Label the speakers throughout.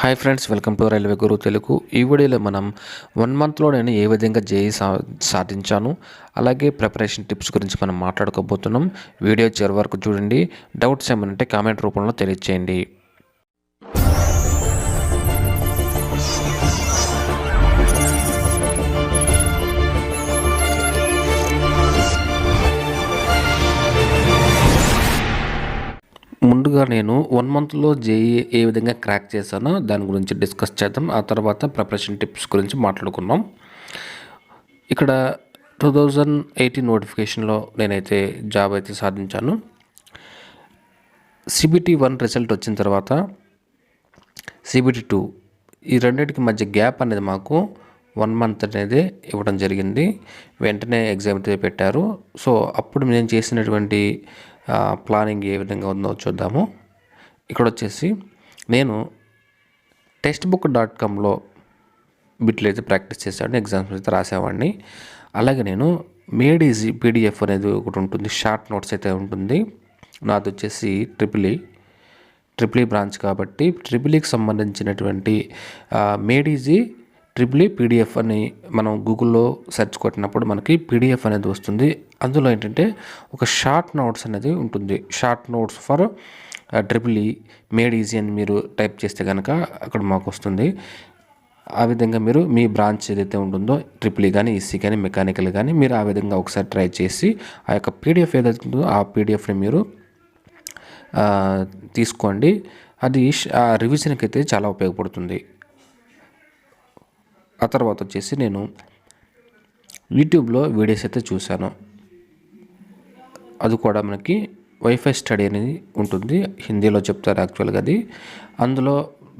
Speaker 1: Hi friends, welcome to railway guru Telugu. ఈ వీడియోలో మనం 1 మంత్లో నేను ఏ విధంగా జేఈ సాధించాను, అలాగే ప్రిపరేషన్ టిప్స్ గురించి మనం మాట్లాడుకోబోతున్నాం. వీడియో చివరి వరకు చూడండి. డౌట్స్ ఏమైనా ఉంటే కామెంట్ రూపంలో తెలియచేయండి. ముందుగా నేను 1 మంత్లో జేఈ ఏ విధంగా క్రాక్ చేశానో దాని గురించి డిస్కస్ చేద్దాం. ఆ తర్వాత ప్రిపరేషన్ టిప్స్ గురించి మాట్లాడుకున్నాం. ఇక్కడ 2018 నోటిఫికేషన్లో నేనైతే జాబ్ అయితే సాధించాను. CBT 1 రిజల్ట్ వచ్చిన తర్వాత CBT 2 ఈ రెండింటికి మధ్య గ్యాప్ అనేది మాకు 1 మంత్ అనేది ఇవ్వడం జరిగింది. వెంటనే ఎగ్జామ్ అయితే పెట్టారు. సో అప్పుడు నేను చేసినటువంటి ప్లానింగ్ ఏ విధంగా ఉందో చూద్దాము. ఇక్కడ వచ్చేసి నేను textbook.comలో బిట్లు అయితే ప్రాక్టీస్ చేశాను, ఎగ్జామ్స్ అయితే రాసేవాడిని. అలాగే నేను మేడ్ ఈజీ PDF అనేది ఒకటి ఉంటుంది, షార్ట్ నోట్స్ అయితే ఉంటుంది. నాది వచ్చేసి ట్రిపుల్ ఈ బ్రాంచ్ కాబట్టి ట్రిపుల్ఈకి సంబంధించినటువంటి మేడ్ ఈజీ PDF అని మనం గూగుల్లో సెర్చ్ కొట్టినప్పుడు మనకి PDF అనేది వస్తుంది. అందులో ఏంటంటే ఒక షార్ట్ నోట్స్ అనేది ఉంటుంది. Short notes for triple E made easy అని మీరు టైప్ చేస్తే కనుక అక్కడ మాకు వస్తుంది. ఆ విధంగా మీరు మీ బ్రాంచ్ ఏదైతే ఉంటుందో ట్రిపుల్ ఈ కానీ ఈసీ కానీ మెకానికల్ కానీ మీరు ఆ విధంగా ఒకసారి ట్రై చేసి ఆ యొక్క PDF ఏదైతే ఉంటుందో ఆ PDFని మీరు తీసుకోండి. అది రివిజన్కి అయితే చాలా ఉపయోగపడుతుంది. ఆ తర్వాత వచ్చేసి నేను యూట్యూబ్లో వీడియోస్ అయితే చూశాను. అది కూడా మనకి వైఫై స్టడీ అనేది ఉంటుంది, హిందీలో చెప్తారు యాక్చువల్గా అది. అందులో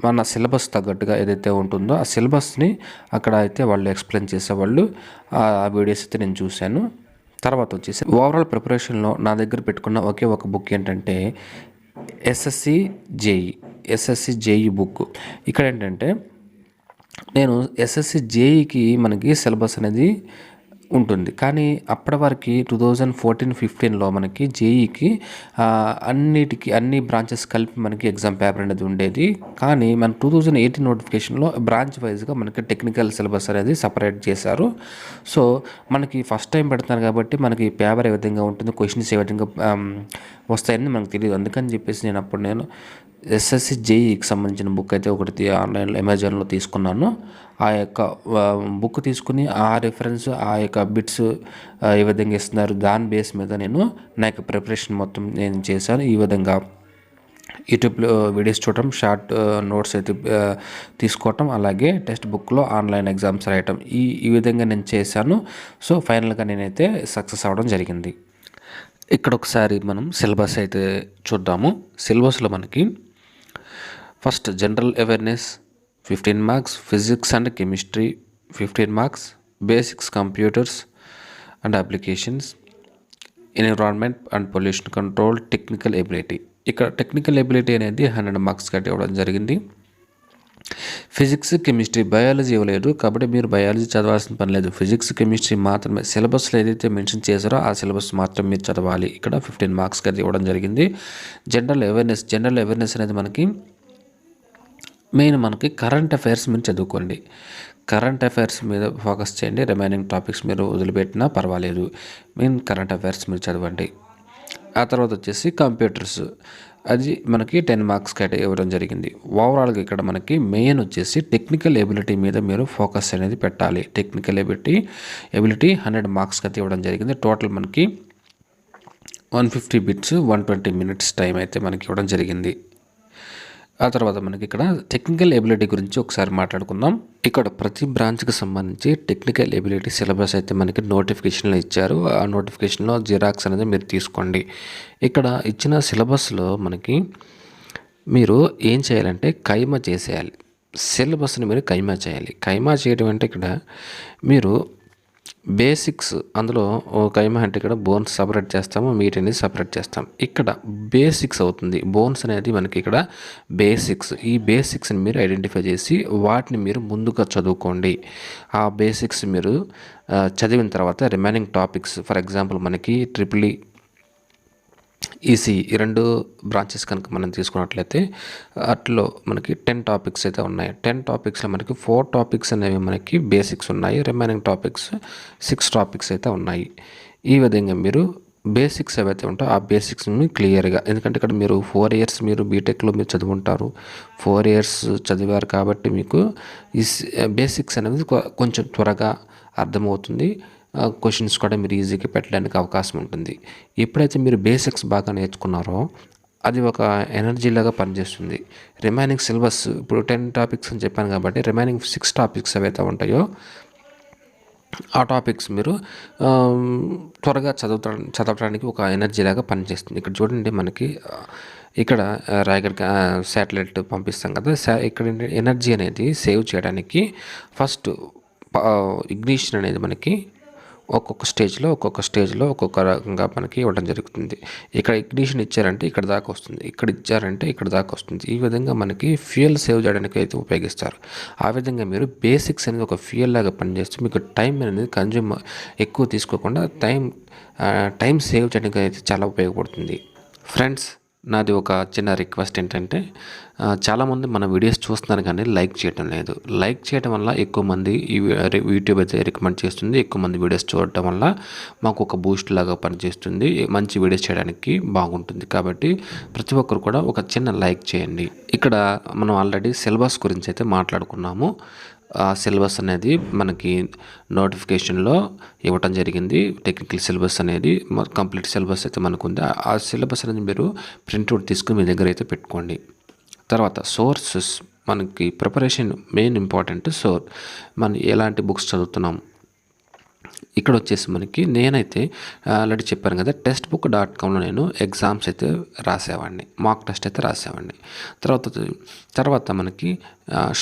Speaker 1: మన సిలబస్ తగ్గట్టుగా ఏదైతే ఉంటుందో ఆ సిలబస్ని అక్కడ అయితే వాళ్ళు ఎక్స్ప్లెయిన్ చేసేవాళ్ళు. ఆ వీడియోస్ అయితే నేను చూశాను. తర్వాత వచ్చేసి ఓవరాల్ ప్రిపరేషన్లో నా దగ్గర పెట్టుకున్న ఒకే ఒక బుక్ ఏంటంటే SSC JEE బుక్. ఇక్కడ ఏంటంటే నేను SSC JEEకి మనకి సిలబస్ అనేది ఉంటుంది, కానీ అప్పటి వరకు 2014-15లో మనకి JEEకి అన్ని బ్రాంచెస్ కలిపి మనకి ఎగ్జామ్ పేపర్ అనేది ఉండేది. కానీ మన 2018 నోటిఫికేషన్లో బ్రాంచ్ వైజ్గా మనకి టెక్నికల్ సిలబస్ అనేది సపరేట్ చేశారు. సో మనకి ఫస్ట్ టైం పెడతారు కాబట్టి మనకి పేపర్ ఏ విధంగా ఉంటుంది, క్వశ్చన్స్ ఏ విధంగా వస్తాయని మనకు తెలియదు. అందుకని చెప్పేసి నేను SSC JEEకి సంబంధించిన బుక్ అయితే ఒకటి ఆన్లైన్లో అమెజాన్లో తీసుకున్నాను. ఆ యొక్క బుక్ తీసుకుని ఆ రిఫరెన్స్ ఆ యొక్క బిట్స్ ఏ విధంగా ఇస్తున్నారు దాని బేస్ మీద నేను నా యొక్క ప్రిపరేషన్ మొత్తం నేను చేశాను. ఈ విధంగా యూట్యూబ్లో వీడియోస్ చూడటం, షార్ట్ నోట్స్ అయితే తీసుకోవటం, అలాగే టెక్స్ట్ బుక్లో ఆన్లైన్ ఎగ్జామ్స్ రాయటం, ఈ విధంగా నేను చేశాను. సో ఫైనల్గా నేనైతే సక్సెస్ అవ్వడం జరిగింది. ఇక్కడ ఒకసారి మనం సిలబస్ అయితే చూద్దాము. సిలబస్లో మనకి first general awareness 15 marks, physics and chemistry 15 marks, basics computers and applications, environment and pollution control, technical ability. ఇక్కడ టెక్నికల్ ఎబిలిటీ అనేది 100 మార్క్స్ కట్టి ఇవ్వడం జరిగింది. ఫిజిక్స్ కెమిస్ట్రీ, బయాలజీ ఇవ్వలేదు కాబట్టి మీరు బయాలజీ చదవాల్సిన పని లేదు. ఫిజిక్స్ కెమిస్ట్రీ మాత్రమే సిలబస్లో ఏదైతే మెన్షన్ చేశారో ఆ సిలబస్ మాత్రం మీరు చదవాలి. ఇక్కడ 15 మార్క్స్ కట్టి ఇవ్వడం జరిగింది. జనరల్ అవేర్నెస్ అనేది మనకి మెయిన్ మనకి కరెంట్ అఫైర్స్ మీరు చదువుకోండి. కరెంట్ అఫైర్స్ మీద ఫోకస్ చేయండి. రిమైనింగ్ టాపిక్స్ మీరు వదిలిపెట్టినా పర్వాలేదు, మెయిన్ కరెంట్ అఫైర్స్ మీరు చదవండి. ఆ తర్వాత వచ్చేసి కంప్యూటర్స్, అది మనకి 10 మార్క్స్ కట్ ఇవ్వడం జరిగింది. ఓవరాల్గా ఇక్కడ మనకి మెయిన్ వచ్చేసి టెక్నికల్ ఎబిలిటీ మీద మీరు ఫోకస్ అనేది పెట్టాలి. టెక్నికల్ ఎబిలిటీ 100 మార్క్స్ కట్ ఇవ్వడం జరిగింది. టోటల్ మనకి 150 బిట్స్ 120 మినిట్స్ టైం అయితే మనకి ఇవ్వడం జరిగింది. ఆ తర్వాత మనకి ఇక్కడ టెక్నికల్ ఎబిలిటీ గురించి ఒకసారి మాట్లాడుకుందాం. ఇక్కడ ప్రతి బ్రాంచ్కి సంబంధించి టెక్నికల్ ఎబిలిటీ సిలబస్ అయితే మనకి నోటిఫికేషన్లో ఇచ్చారు. ఆ నోటిఫికేషన్లో జిరాక్స్ అనేది మీరు తీసుకోండి. ఇక్కడ ఇచ్చిన సిలబస్లో మనకి మీరు ఏం చేయాలంటే కైమా చేసేయాలి. సిలబస్ని మీరు కైమా చేయాలి. కైమా చేయడం అంటే ఇక్కడ మీరు బేసిక్స్, అందులో కైమా అంటే ఇక్కడ బోన్స్ సపరేట్ చేస్తాము, మీట్ అనేది సపరేట్ చేస్తాం. ఇక్కడ బేసిక్స్ అవుతుంది. బోన్స్ అనేది మనకి ఇక్కడ బేసిక్స్. ఈ బేసిక్స్ని మీరు ఐడెంటిఫై చేసి వాటిని మీరు ముందుగా చదువుకోండి. ఆ బేసిక్స్ మీరు చదివిన తర్వాత రిమైనింగ్ టాపిక్స్, ఫర్ ఎగ్జాంపుల్ మనకి ట్రిపుల్ ఈ ఈసీఈ ఈ 2 బ్రాంచెస్ కనుక మనం తీసుకున్నట్లయితే అట్లో మనకి 10 టాపిక్స్ అయితే ఉన్నాయి. 10 టాపిక్స్లో మనకి 4 టాపిక్స్ అనేవి మనకి బేసిక్స్ ఉన్నాయి. రిమైనింగ్ టాపిక్స్ 6 టాపిక్స్ అయితే ఉన్నాయి. ఈ విధంగా మీరు బేసిక్స్ ఏవైతే ఉంటాయో ఆ బేసిక్స్ని క్లియర్గా, ఎందుకంటే ఇక్కడ మీరు 4 ఇయర్స్ మీరు బీటెక్లో మీరు చదువుంటారు. 4 ఇయర్స్ చదివారు కాబట్టి మీకు ఈ బేసిక్స్ అనేది కొంచెం త్వరగా అర్థమవుతుంది. క్వశ్చన్స్ కూడా మీరు ఈజీగా పెట్టడానికి అవకాశం ఉంటుంది. ఎప్పుడైతే మీరు బేసిక్స్ బాగా నేర్చుకున్నారో అది ఒక ఎనర్జీ లాగా పనిచేస్తుంది. రిమైనింగ్ సిలబస్ ఇప్పుడు 10 టాపిక్స్ అని చెప్పాను కాబట్టి రిమైనింగ్ 6 టాపిక్స్ ఏవైతే ఉంటాయో ఆ టాపిక్స్ మీరు త్వరగా చదవడానికి ఒక ఎనర్జీ లాగా పనిచేస్తుంది. ఇక్కడ చూడండి మనకి ఇక్కడ రాయగఢ్ శాటిలైట్ పంపిస్తాం కదా, ఇక్కడ ఎనర్జీ అనేది సేవ్ చేయడానికి ఫస్ట్ ఇగ్నిషన్ అనేది మనకి ఒక్కొక్క స్టేజ్లో ఒక్కొక్క రకంగా మనకి ఇవ్వడం జరుగుతుంది. ఇక్కడ ఇగ్నిషన్ ఇచ్చారంటే ఇక్కడ దాకా వస్తుంది, ఇక్కడ ఇచ్చారంటే ఇక్కడ దాకా వస్తుంది. ఈ విధంగా మనకి ఫ్యూయల్ సేవ్ చేయడానికి అయితే ఉపయోగిస్తారు. ఆ విధంగా మీరు బేసిక్స్ అనేది ఒక ఫ్యూయల్ లాగా పనిచేస్తే మీకు టైం అనేది కన్జ్యూమ్ ఎక్కువ తీసుకోకుండా టైం సేవ్ చేయడానికి అయితే చాలా ఉపయోగపడుతుంది. ఫ్రెండ్స్, నాది ఒక చిన్న రిక్వెస్ట్ ఏంటంటే చాలామంది మన వీడియోస్ చూస్తున్నారు కానీ లైక్ చేయడం లేదు. లైక్ చేయడం వల్ల ఎక్కువ మంది యూట్యూబ్ అయితే రికమెండ్ చేస్తుంది. ఎక్కువ మంది వీడియోస్ చూడటం వల్ల మాకు ఒక బూస్ట్ లాగా పనిచేస్తుంది, మంచి వీడియోస్ చేయడానికి బాగుంటుంది. కాబట్టి ప్రతి ఒక్కరు కూడా ఒక చిన్న లైక్ చేయండి. ఇక్కడ మనం ఆల్రెడీ సిలబస్ గురించి అయితే మాట్లాడుకున్నాము. సిలబస్ అనేది మనకి నోటిఫికేషన్లో ఇవ్వటం జరిగింది. టెక్నికల్ సిలబస్ అనేది కంప్లీట్ సిలబస్ అయితే మనకు ఉంది. ఆ సిలబస్ అనేది మీరు ప్రింట్అవుట్ తీసుకుని మీ దగ్గర అయితే పెట్టుకోండి. తర్వాత సోర్సెస్, మనకి ప్రిపరేషన్ మెయిన్ ఇంపార్టెంట్. మనం ఎలాంటి బుక్స్ చదువుతున్నాం, ఇక్కడ వచ్చేసి మనకి నేనైతే ఆల్రెడీ చెప్పాను కదా, textbook.comలో నేను ఎగ్జామ్స్ అయితే రాసేవాడిని, మాక్ టెస్ట్ అయితే రాసేవాడిని. తర్వాత మనకి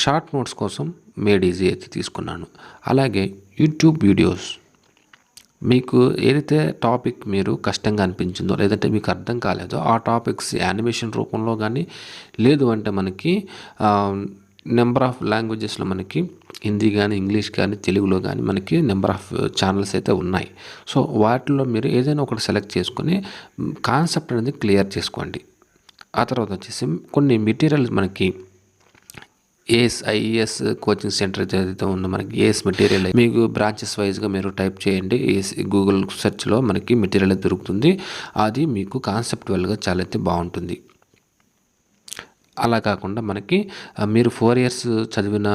Speaker 1: షార్ట్ నోట్స్ కోసం మేడ్ ఈజీ అయితే తీసుకున్నాను. అలాగే యూట్యూబ్ వీడియోస్, మీకు ఏదైతే టాపిక్ మీరు కష్టంగా అనిపించిందో లేదంటే మీకు అర్థం కాలేదో ఆ టాపిక్స్ యానిమేషన్ రూపంలో కానీ, లేదు అంటే మనకి నెంబర్ ఆఫ్ లాంగ్వేజెస్లో మనకి హిందీ కానీ ఇంగ్లీష్ కానీ తెలుగులో కానీ మనకి నెంబర్ ఆఫ్ ఛానల్స్ అయితే ఉన్నాయి. సో వాటిలో మీరు ఏదైనా ఒకటి సెలెక్ట్ చేసుకొని కాన్సెప్ట్ అనేది క్లియర్ చేసుకోండి. ఆ తర్వాత వచ్చేసి కొన్ని మెటీరియల్స్ మనకి ఐఏఎస్ కోచింగ్ సెంటర్ ఏదైతే ఉందో మనకి ఏఎస్ మెటీరియల్ మీకు బ్రాంచెస్ వైజ్గా మీరు టైప్ చేయండి. గూగుల్ సెర్చ్లో మనకి మెటీరియల్ దొరుకుతుంది. అది మీకు కాన్సెప్టువల్గా చాలా అయితే బాగుంటుంది. అలా కాకుండా మనకి మీరు 4 ఇయర్స్ చదివిన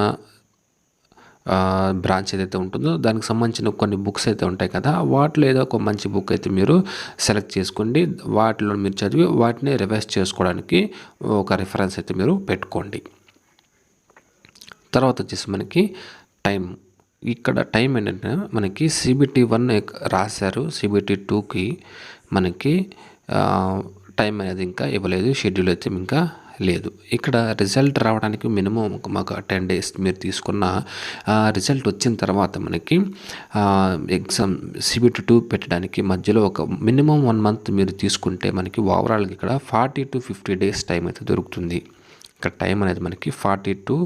Speaker 1: బ్రాంచ్ ఏదైతే ఉంటుందో దానికి సంబంధించిన కొన్ని బుక్స్ అయితే ఉంటాయి కదా, వాటిలో ఏదో ఒక మంచి బుక్ అయితే మీరు సెలెక్ట్ చేసుకోండి. వాటిలో మీరు చదివి వాటిని రివైజ్ చేసుకోవడానికి ఒక రిఫరెన్స్ అయితే మీరు పెట్టుకోండి. తర్వాత వచ్చేసి మనకి టైం, ఇక్కడ టైం ఏంటంటే మనకి CBT 1 రాశారు, CBT 2కి మనకి టైం అనేది ఇంకా ఇవ్వలేదు, షెడ్యూల్ అయితే ఇంకా లేదు. ఇక్కడ రిజల్ట్ రావడానికి మినిమం మాకు 10 days మీరు తీసుకున్న రిజల్ట్ వచ్చిన తర్వాత మనకి ఎగ్జామ్ CBT 2 పెట్టడానికి మధ్యలో ఒక మినిమం 1 month మీరు తీసుకుంటే మనకి ఓవరాల్గా ఇక్కడ 40 to 50 days టైం అయితే దొరుకుతుంది. ఇక్కడ టైం అనేది మనకి 40 to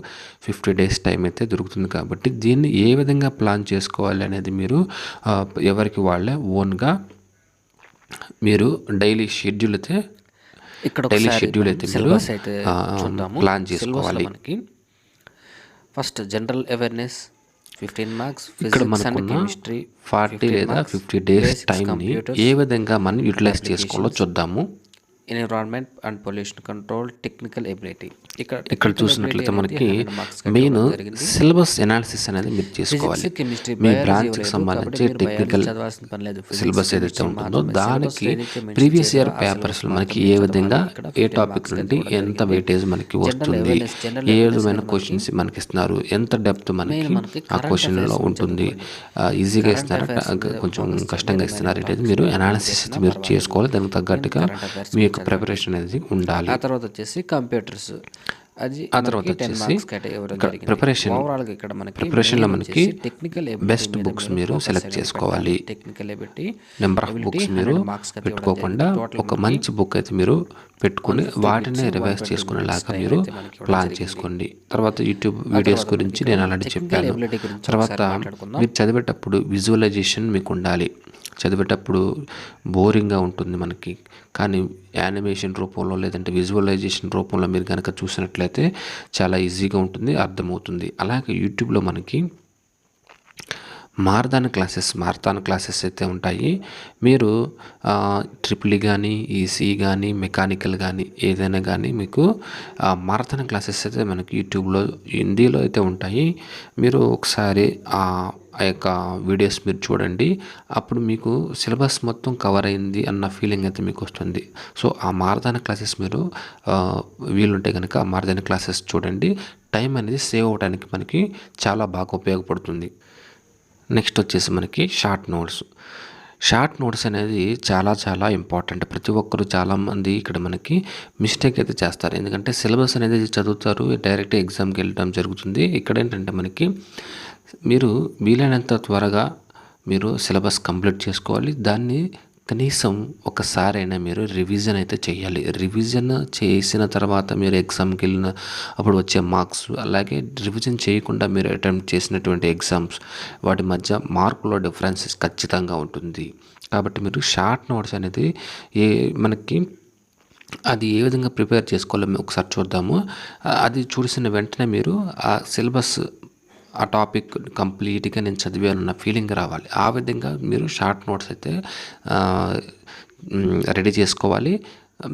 Speaker 1: 50 days టైం అయితే దొరుకుతుంది. కాబట్టి దీన్ని ఏ విధంగా ప్లాన్ చేసుకోవాలి అనేది మీరు ఎవరికి వాళ్ళే ఓన్గా మీరు డైలీ షెడ్యూల్ అయితే మీరు ప్లాన్ చేసుకోవాలి.
Speaker 2: మనకి ఫస్ట్ జనరల్ అవేర్నెస్ 15 మార్క్స్,
Speaker 1: ఇక్కడ మనకున్న 40 లేదా 50 days టైంని ఏ విధంగా మనం యూటిలైజ్ చేసుకోవాలో చూద్దాము.
Speaker 2: Environment and pollution control, technical ability.
Speaker 1: ఇక్కడ చూసినట్లయితే మనకి మెయిన్ సిలబస్ ఎనాలిసిస్ అనేది మీరు చేసుకోవాలి. మీ బ్రాంచ్కి సంబంధించి టెక్నికల్ సిలబస్ ఏదైతే ఉంటుందో దానికి ప్రీవియస్ ఇయర్ పేపర్స్లో మనకి ఏ విధంగా ఏ టాపిక్ నుండి ఎంత వెయిటేజ్ మనకి వస్తుంది, ఏ విధమైన క్వశ్చన్స్ మనకి ఇస్తున్నారు, ఎంత డెప్త్ మనకి ఆ క్వశ్చన్లో ఉంటుంది, ఈజీగా ఇస్తున్నారా కొంచెం కష్టంగా ఇస్తున్నారు అనేది మీరు అనాలిసిస్ మీరు చేసుకోవాలి. దానికి తగ్గట్టుగా మీ యొక్క ప్రిపరేషన్ అనేది ఉండాలి.
Speaker 2: ఆ తర్వాత వచ్చేసి కంప్యూటర్స్,
Speaker 1: ఆ తర్వాత వచ్చేసి ప్రిపరేషన్లో మనకి బెస్ట్ బుక్స్ మీరు సెలెక్ట్ చేసుకోవాలి. నెంబర్ ఆఫ్ బుక్స్ మీరు పెట్టుకోకుండా ఒక మంచి బుక్ అయితే మీరు పెట్టుకుని వాటిని రివైజ్ చేసుకునేలాగా మీరు ప్లాన్ చేసుకోండి. తర్వాత యూట్యూబ్ వీడియోస్ గురించి నేను ఆల్రెడీ చెప్పాను. తర్వాత మీరు చదివేటప్పుడు విజువలైజేషన్ మీకు ఉండాలి. చదివేటప్పుడు బోరింగ్గా ఉంటుంది మనకి. కానీ యానిమేషన్ రూపంలో లేదంటే విజువలైజేషన్ రూపంలో మీరు కనుక చూసినట్లయితే చాలా ఈజీగా ఉంటుంది, అర్థమవుతుంది. అలాగే యూట్యూబ్లో మనకి మారథాన్ క్లాసెస్ అయితే ఉంటాయి. మీరు ట్రిపుల్ కానీ, ఈసీ కానీ, మెకానికల్ కానీ ఏదైనా కానీ మీకు మారథాన్ క్లాసెస్ అయితే మనకి యూట్యూబ్లో హిందీలో అయితే ఉంటాయి. మీరు ఒకసారి ఆ యొక్క వీడియోస్ మీరు చూడండి. అప్పుడు మీకు సిలబస్ మొత్తం కవర్ అయింది అన్న ఫీలింగ్ అయితే మీకు వస్తుంది. సో ఆ మారథాన్ క్లాసెస్ మీరు వీలుంటే కనుక ఆ మారథాన్ క్లాసెస్ చూడండి. టైం అనేది సేవ్ అవ్వడానికి మనకి చాలా బాగా ఉపయోగపడుతుంది. నెక్స్ట్ వచ్చేసి మనకి షార్ట్ నోట్స్ అనేది చాలా ఇంపార్టెంట్. ప్రతి ఒక్కరు చాలామంది ఇక్కడ మనకి మిస్టేక్ అయితే చేస్తారు. ఎందుకంటే సిలబస్ అనేది చదువుతారు, డైరెక్ట్ ఎగ్జామ్కి వెళ్ళడం జరుగుతుంది. ఇక్కడ ఏంటంటే మనకి మీరు వీలైనంత త్వరగా మీరు సిలబస్ కంప్లీట్ చేసుకోవాలి. దాన్ని కనీసం ఒకసారైనా మీరు రివిజన్ అయితే చేయాలి. రివిజన్ చేసిన తర్వాత మీరు ఎగ్జామ్కి వెళ్ళిన అప్పుడు వచ్చే మార్క్స్, అలాగే రివిజన్ చేయకుండా మీరు అటెంప్ట్ చేసినటువంటి ఎగ్జామ్స్ వాటి మధ్య మార్కులో డిఫరెన్సెస్ ఖచ్చితంగా ఉంటుంది. కాబట్టి మీరు షార్ట్ నోట్స్ అనేది మనకి అది ఏ విధంగా ప్రిపేర్ చేసుకోవాలో ఒకసారి చూద్దాము. అది చూసిన వెంటనే మీరు ఆ సిలబస్ ఆ టాపిక్ కంప్లీట్గా నేను చదివానన్న ఫీలింగ్ రావాలి. ఆ విధంగా మీరు షార్ట్ నోట్స్ అయితే రెడీ చేసుకోవాలి.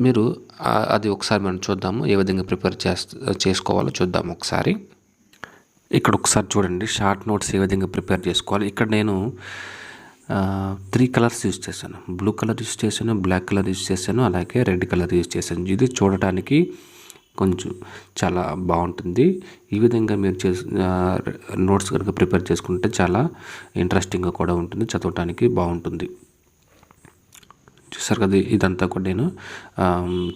Speaker 1: మీరు అది ఒకసారి మనం చూద్దాము, ఏ విధంగా ప్రిపేర్ చేసుకోవాలో చూద్దాము ఒకసారి. ఇక్కడ ఒకసారి చూడండి షార్ట్ నోట్స్ ఏ విధంగా ప్రిపేర్ చేసుకోవాలి. ఇక్కడ నేను 3 కలర్స్ యూజ్ చేశాను. బ్లూ కలర్ యూజ్ చేశాను, బ్లాక్ కలర్ యూజ్ చేశాను, అలాగే రెడ్ కలర్ యూజ్ చేశాను. ఇది చూడటానికి కొంచెం చాలా బాగుంటుంది. ఈ విధంగా మీరు నోట్స్ కనుక ప్రిపేర్ చేసుకుంటే చాలా ఇంట్రెస్టింగ్గా కూడా ఉంటుంది, చదవటానికి బాగుంటుంది. చూసారు కదా, ఇదంతా కూడా నేను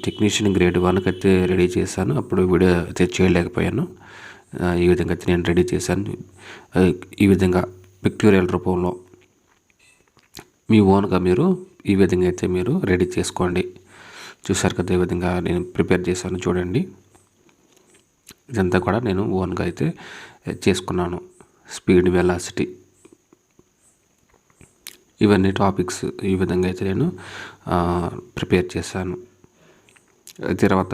Speaker 1: టెక్నీషియన్ గ్రేడ్ 1కి అయితే రెడీ చేశాను. అప్పుడు వీడియో అయితే చేయలేకపోయాను. ఈ విధంగా అయితే నేను రెడీ చేశాను. ఈ విధంగా పిక్టోరియల్ రూపంలో మీ ఓన్గా మీరు ఈ విధంగా అయితే మీరు రెడీ చేసుకోండి. చూసారు కదా, ఈ విధంగా నేను ప్రిపేర్ చేశాను చూడండి. ఇదంతా కూడా నేను ఓన్గా అయితే చేసుకున్నాను. స్పీడ్, వెలాసిటీ ఇవన్నీ టాపిక్స్ ఈ విధంగా అయితే నేను ప్రిపేర్ చేశాను. తర్వాత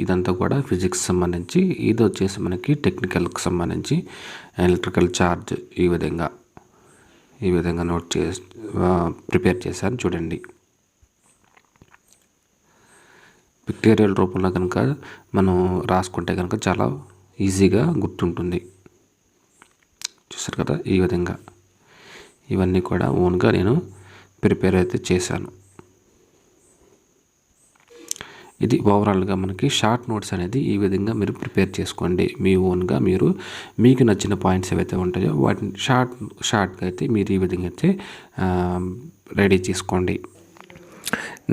Speaker 1: ఇదంతా కూడా ఫిజిక్స్ సంబంధించి, ఇది వచ్చేసి మనకి టెక్నికల్కి సంబంధించి ఎలక్ట్రికల్ ఛార్జ్ ఈ విధంగా ప్రిపేర్ చేశాను చూడండి. పిక్టోరియల్ రూపంలో కనుక మనం రాసుకుంటే కనుక చాలా ఈజీగా గుర్తుంటుంది. చూసారు కదా, ఈ విధంగా ఇవన్నీ కూడా ఓన్గా నేను ప్రిపేర్ అయితే చేశాను. ఇది ఓవరాల్గా మనకి షార్ట్ నోట్స్ అనేది ఈ విధంగా మీరు ప్రిపేర్ చేసుకోండి. మీ ఓన్గా మీకు నచ్చిన పాయింట్స్ ఏవైతే ఉంటాయో వాటిని షార్ట్గా అయితే మీరు ఈ విధంగా అయితే రెడీ చేసుకోండి.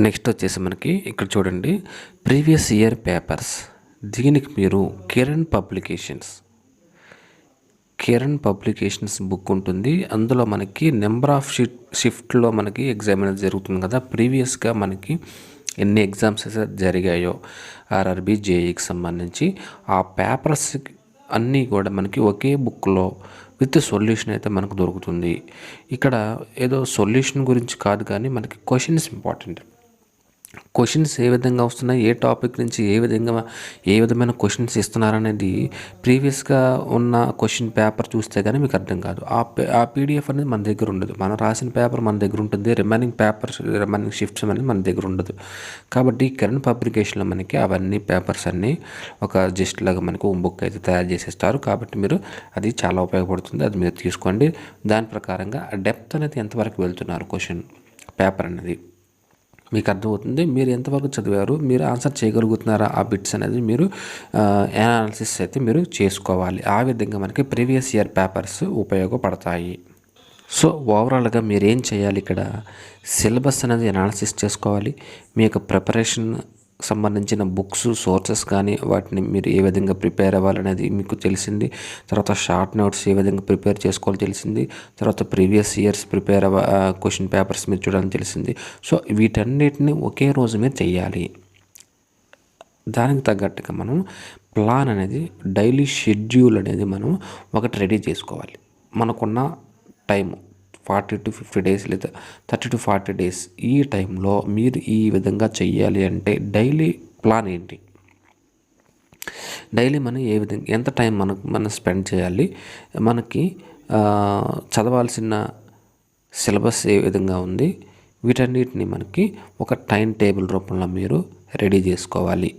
Speaker 1: నెక్స్ట్ వచ్చేసి మనకి ఇక్కడ చూడండి ప్రీవియస్ ఇయర్ పేపర్స్. దీనికి మీరు కిరణ్ పబ్లికేషన్స్ బుక్ ఉంటుంది. అందులో మనకి నెంబర్ ఆఫ్ షిఫ్ట్లో మనకి ఎగ్జామ్ అనేది జరుగుతుంది కదా. ప్రీవియస్గా మనకి ఎన్ని ఎగ్జామ్స్ అయితే జరిగాయో ఆర్ఆర్బి, జేఈకి సంబంధించి ఆ పేపర్స్ అన్నీ కూడా మనకి ఒకే బుక్లో విత్ సొల్యూషన్ అయితే మనకు దొరుకుతుంది. ఇక్కడ ఏదో సొల్యూషన్ గురించి కాదు, కానీ మనకి క్వశ్చన్స్ ఇంపార్టెంట్. క్వశ్చన్స్ ఏ విధంగా వస్తున్నాయి, ఏ టాపిక్ నుంచి ఏ విధమైన క్వశ్చన్స్ ఇస్తున్నారనేది ప్రీవియస్గా ఉన్న క్వశ్చన్ పేపర్ చూస్తే కానీ మీకు అర్థం కాదు. ఆ పీడిఎఫ్ అనేది మన దగ్గర ఉండదు. మనం రాసిన పేపర్ మన దగ్గర ఉంటుంది, రిమైనింగ్ షిఫ్ట్స్ అనేది మన దగ్గర ఉండదు. కాబట్టి కరెంట్ పబ్లికేషన్లో మనకి అవన్నీ పేపర్స్ అన్నీ ఒక జస్ట్ లాగా మనకు బుక్ అయితే తయారు చేసేస్తారు. కాబట్టి మీరు అది చాలా ఉపయోగపడుతుంది, అది మీరు తీసుకోండి. దాని ప్రకారంగా డెప్త్ అనేది ఎంతవరకు వెళ్తున్నారు క్వశ్చన్ పేపర్ అనేది మీకు అర్థమవుతుంది. మీరు ఎంతవరకు చదివారు, మీరు ఆన్సర్ చేయగలుగుతున్నారా, ఆ బిట్స్ అనేది మీరు అనాలిసిస్ అయితే మీరు చేసుకోవాలి. ఆ విధంగా మనకి ప్రీవియస్ ఇయర్ పేపర్స్ ఉపయోగపడతాయి. సో ఓవరాల్గా మీరు ఏం చేయాలి, ఇక్కడ సిలబస్ అనేది అనాలిసిస్ చేసుకోవాలి. మీ యొక్క ప్రిపరేషన్ సంబంధించిన బుక్స్, సోర్సెస్ కానీ వాటిని మీరు ఏ విధంగా ప్రిపేర్ అవ్వాలనేది మీకు తెలిసింది. తర్వాత షార్ట్ నోట్స్ ఏ విధంగా ప్రిపేర్ చేసుకోవాలో తెలిసింది. తర్వాత ప్రీవియస్ ఇయర్స్ క్వశ్చన్ పేపర్స్ మీరు చూడాలని తెలిసింది. సో వీటన్నిటిని ఒకే రోజు మీరు చేయాలి. దానికి తగ్గట్టుగా మనం ప్లాన్ అనేది, డైలీ షెడ్యూల్ అనేది మనం ఒకటి రెడీ చేసుకోవాలి. మనకున్న టైము 40 to 50 డేస్ లేదా 30 to 40 డేస్ ఈ టైంలో మీరు ఈ విధంగా చెయ్యాలి అంటే డైలీ ప్లాన్ ఏంటి, డైలీ మనం ఏ విధంగా ఎంత టైం మనం స్పెండ్ చేయాలి, మనకి చదవాల్సిన సిలబస్ ఏ విధంగా ఉంది, వీటన్నిటిని మనకి ఒక టైం టేబుల్ రూపంలో మీరు రెడీ చేసుకోవాలి.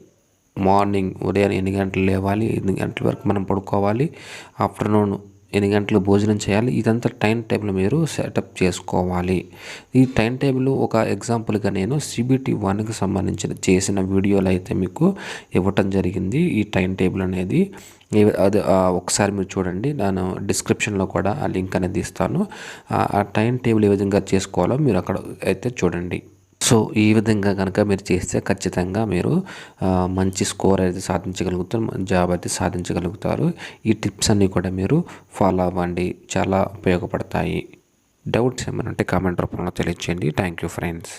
Speaker 1: మార్నింగ్ ఉదయం ఎన్ని గంటలు లేవాలి, ఎన్ని గంటల వరకు మనం పడుకోవాలి, ఆఫ్టర్నూన్ ఎన్ని గంటలు భోజనం చేయాలి, ఇదంతా టైం టేబుల్ మీరు సెటప్ చేసుకోవాలి. ఈ టైం టేబుల్ ఒక ఎగ్జాంపుల్గా నేను CBT 1కి సంబంధించిన చేసిన వీడియోలు అయితే మీకు ఇవ్వటం జరిగింది. ఈ టైం టేబుల్ అనేది అది ఒకసారి మీరు చూడండి, నేను డిస్క్రిప్షన్లో కూడా ఆ లింక్ అనేది ఇస్తాను. ఆ టైం టేబుల్ ఏ విధంగా చేసుకోవాలో మీరు అక్కడ అయితే చూడండి. సో ఈ విధంగా కనుక మీరు చేస్తే ఖచ్చితంగా మీరు మంచి స్కోర్ అయితే సాధించగలుగుతారు, జాబ్ అయితే సాధించగలుగుతారు. ఈ టిప్స్ అన్నీ కూడా మీరు ఫాలో అవ్వండి, చాలా ఉపయోగపడతాయి. డౌట్స్ ఏమైనా ఉంటే కామెంట్ రూపంలో తెలియచేయండి. Thank you friends.